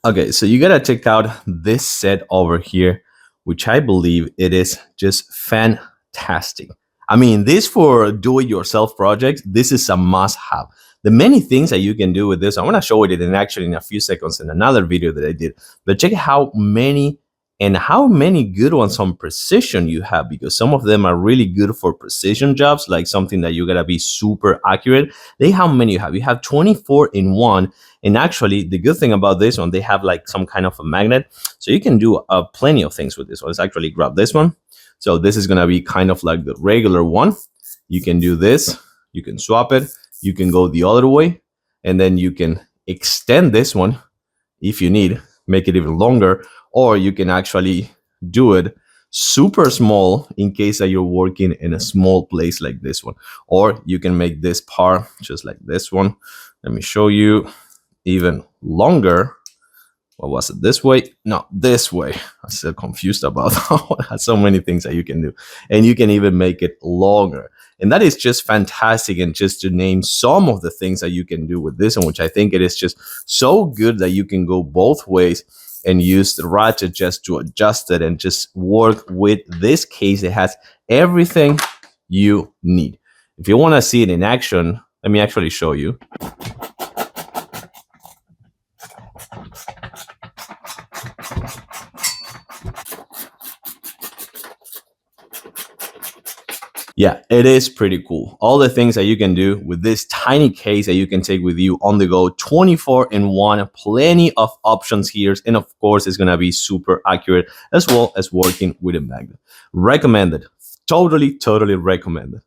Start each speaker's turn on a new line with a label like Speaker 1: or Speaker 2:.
Speaker 1: Okay, so you gotta check out this set over here, which I believe it is just fantastic. I mean, this for do-it-yourself projects, this is a must-have. The many things that you can do with this, I'm gonna show it in actually in a few seconds in another video that I did. But check how many good ones on precision you have, because some of them are really good for precision jobs, like something that you gotta be super accurate. They how many you have? You have 24 in one. And actually, the good thing about this one, they have like some kind of a magnet. So you can do plenty of things with this one. Let's actually grab this one. So this is going to be kind of like the regular one. You can do this. You can swap it. You can go the other way. And then you can extend this one if you need, make it even longer. Or you can actually do it super small in case that you're working in a small place like this one. Or you can make this part just like this one. Let me show you. Even longer. What was it? This way? No, this way. I'm still confused about so many things that you can do. And you can even make it longer. And that is just fantastic. And just to name some of the things that you can do with this one, which I think it is just so good that you can go both ways and use the ratchet just to adjust it and just work with this case. It has everything you need. If you want to see it in action, let me actually show you. Yeah, it is pretty cool. All the things that you can do with this tiny case that you can take with you on the go, 24 in one, plenty of options here. And of course, it's going to be super accurate as well as working with a magnet. Recommended. Totally, totally recommended.